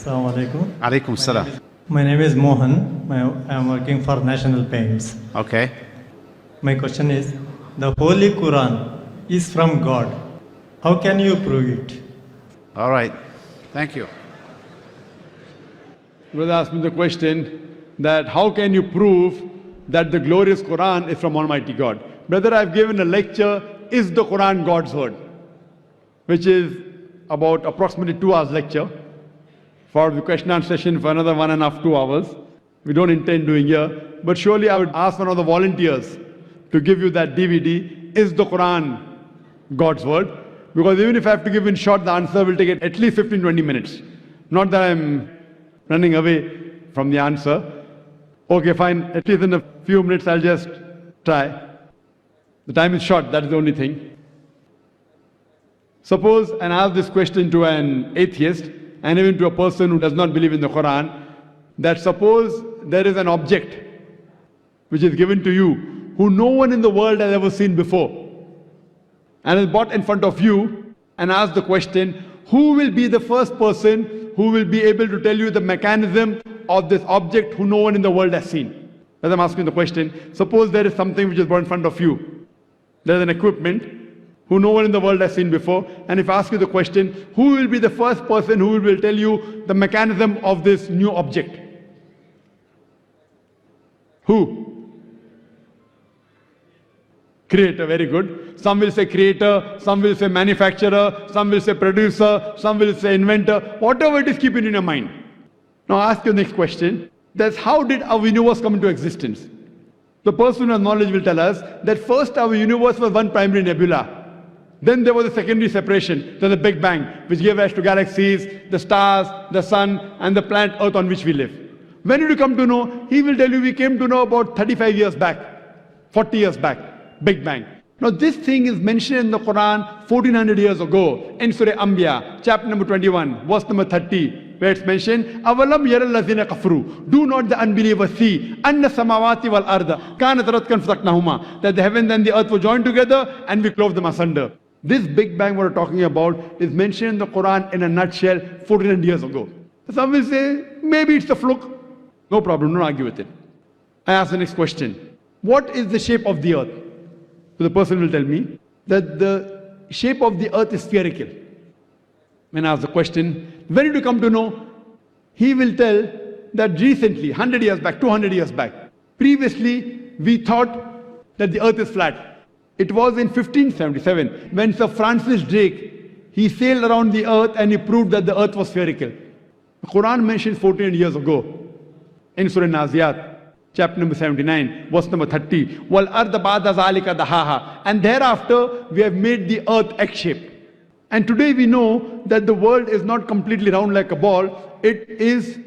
Assalamu alaikum. Alaikum salam. My name is Mohan. I am working for National Paints. Okay. My question is, the Holy Quran is from God. How can you prove it? All right. Thank you. Brother asked me the question that how can you prove that the glorious Quran is from Almighty God? Brother, I've given a lecture, Is the Quran God's Word? Which is about approximately 2 hours lecture. For the question and answer session for another 1.5, 2 hours. We don't intend doing here. But surely I would ask one of the volunteers to give you that DVD, Is the Quran God's Word? Because even if I have to give in short, the answer will take at least 15-20 minutes. Not that I'm running away from the answer. Okay, fine. At least in a few minutes, I'll just try. The time is short, that is the only thing. Suppose and ask this question to an atheist and even to a person who does not believe in the Quran, that suppose there is an object which is given to you who no one in the world has ever seen before and is brought in front of you and ask the question, who will be the first person who will be able to tell you the mechanism of this object who no one in the world has seen? As I'm asking the question, suppose there is something which is brought in front of you. There is an equipment who no one in the world has seen before, and if I ask you the question, who will be the first person who will tell you the mechanism of this new object? Who? Creator, very good. Some will say creator, some will say manufacturer, some will say producer, some will say inventor. Whatever it is, keep it in your mind. Now I ask you the next question. That's how did our universe come into existence? The person who has knowledge will tell us that first our universe was one primary nebula. Then there was a secondary separation, the Big Bang, which gave rise to galaxies, the stars, the sun, and the planet Earth on which we live. When did you come to know? He will tell you we came to know about 35 years back, 40 years back, Big Bang. Now this thing is mentioned in the Quran 1400 years ago in Surah Anbiya, chapter number 21, verse number 30, where it's mentioned, Avalam yaral lazina kafru. Do not the unbelievers see anna samawati wal arda kanat ratkan fasaknahuma, that the heavens and the earth were joined together and we clove them asunder. This Big Bang we're talking about is mentioned in the Quran in a nutshell 1400 years ago. Some will say, maybe it's a fluke. No problem, don't argue with it. I ask the next question. What is the shape of the earth? So the person will tell me that the shape of the earth is spherical. When I ask the question, when did you come to know? He will tell that recently, 100 years back, 200 years back, previously we thought that the earth is flat. It was in 1577 when Sir Francis Drake, he sailed around the earth and he proved that the earth was spherical. The Quran mentions 14 years ago in Surah Naziyat, chapter number 79, verse number 30. Wal arda ba'da zalika dahaha. And thereafter we have made the earth egg-shaped. And today we know that the world is not completely round like a ball. It is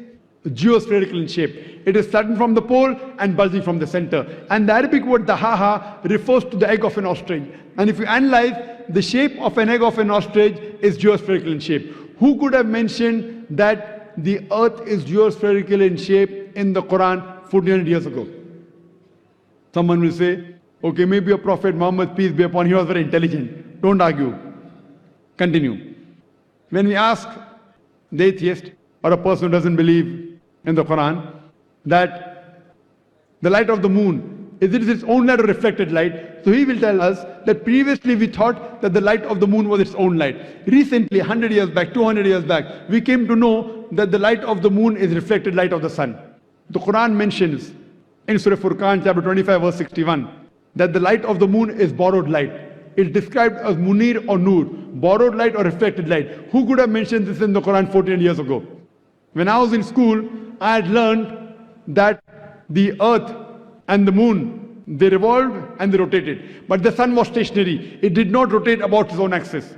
geospherical in shape. It is flattened from the pole and bulging from the center. And the Arabic word dahaha refers to the egg of an ostrich. And if you analyze, the shape of an egg of an ostrich is geospherical in shape. Who could have mentioned that the earth is geospherical in shape in the Quran 1400 years ago? Someone will say, okay, maybe a Prophet Muhammad, peace be upon him, he was very intelligent. Don't argue. Continue. When we ask the atheist or a person who doesn't believe in the Quran that the light of the moon, is it its own light or reflected light? So he will tell us that previously we thought that the light of the moon was its own light. Recently, 100 years back, 200 years back, we came to know that the light of the moon is reflected light of the sun. The Quran mentions in Surah Furqan, chapter 25, verse 61, that the light of the moon is borrowed light. It's described as munir or nur, borrowed light or reflected light. Who could have mentioned this in the Quran 14 years ago? When I was in school, I had learned that the earth and the moon, they revolved and they rotated. But the sun was stationary. It did not rotate about its own axis.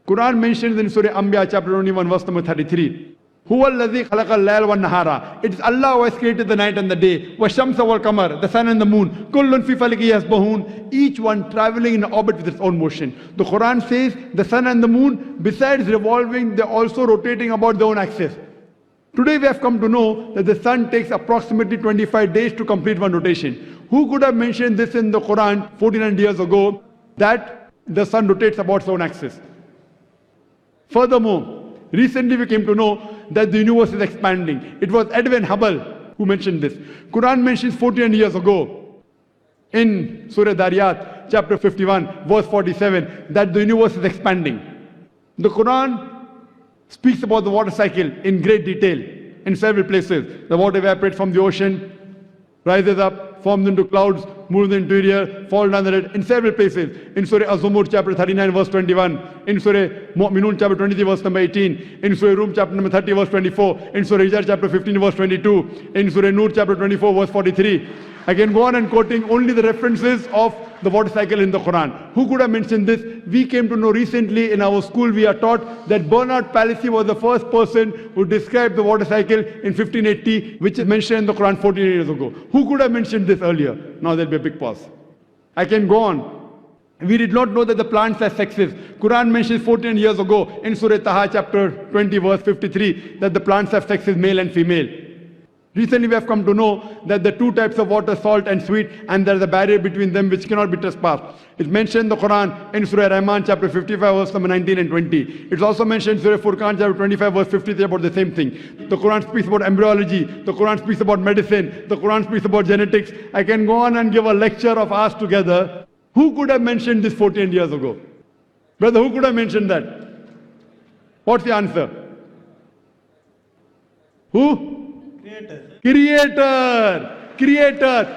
Quran mentions in Surah Anbiya, chapter 21, verse number 33, Huwa alladhi khalaqa al-layla wan-nahara. It is Allah who has created the night and the day. Wash-shamsa wal-qamar, the sun and the moon. Kullun fi falaki yasbahun. Each one traveling in orbit with its own motion. The Quran says the sun and the moon, besides revolving, they are also rotating about their own axis. Today we have come to know that the sun takes approximately 25 days to complete one rotation. Who could have mentioned this in the Quran 1400 years ago, that the sun rotates about its own axis? Furthermore, recently we came to know that the universe is expanding. It was Edwin Hubble who mentioned this. Quran mentions 14 years ago in Surah Dariyat, chapter 51, verse 47, that the universe is expanding. The Quran speaks about the water cycle in great detail in several places. The water evaporates from the ocean, rises up, forms into clouds, moves into the interior, falls down the red, in several places. In Surah Az-Zumur chapter 39 verse 21, in Surah Mu'minun chapter 23 verse number 18, in Surah Rum chapter number 30 verse 24, in Surah Hijr chapter 15 verse 22, in Surah Nur chapter 24 verse 43. I can go on and quoting only the references of the water cycle in the Quran. Who could have mentioned this? We came to know recently in our school, we are taught that Bernard Palissy was the first person who described the water cycle in 1580, which is mentioned in the Quran 14 years ago. Who could have mentioned this earlier? Now there'll be a big pause. I can go on. We did not know that the plants are sexes. Quran mentions 14 years ago in Surah Taha chapter 20 verse 53 that the plants have sexes, male and female. Recently we have come to know that the two types of water, salt and sweet, and there is a barrier between them which cannot be trespassed. It's mentioned in the Quran in Surah Rahman chapter 55 verse number 19 and 20. It's also mentioned in Surah Furqan chapter 25 verse 53 about the same thing. The Quran speaks about embryology, the Quran speaks about medicine, the Quran speaks about genetics. I can go on and give a lecture of ours together. Who could have mentioned this 14 years ago? Brother, who could have mentioned that? What's the answer? Who? Creator,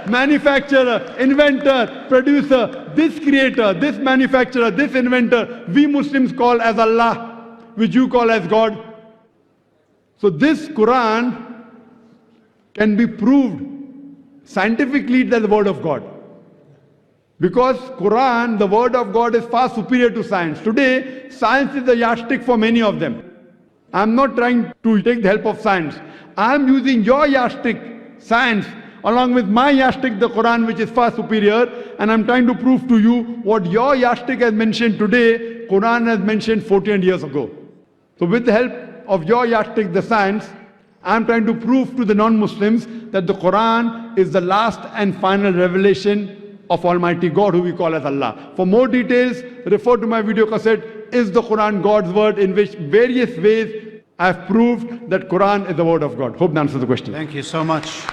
manufacturer, inventor, producer. This creator, this manufacturer, this inventor, we Muslims call as Allah, which you call as God. So this Quran can be proved scientifically that the word of God. Because Quran, the word of God, is far superior to science. Today, science is the yardstick for many of them. I'm not trying to take the help of science. I'm using your yardstick, science, along with my yardstick, the Quran, which is far superior, and I'm trying to prove to you what your yardstick has mentioned today, Quran has mentioned 14 years ago. So with the help of your yardstick, the science, I'm trying to prove to the non-Muslims that the Quran is the last and final revelation of Almighty God, who we call as Allah. For more details, refer to my video cassette, Is the Quran God's Word?, in which various ways I have proved that Quran is the word of God. Hope that answers the question. Thank you so much.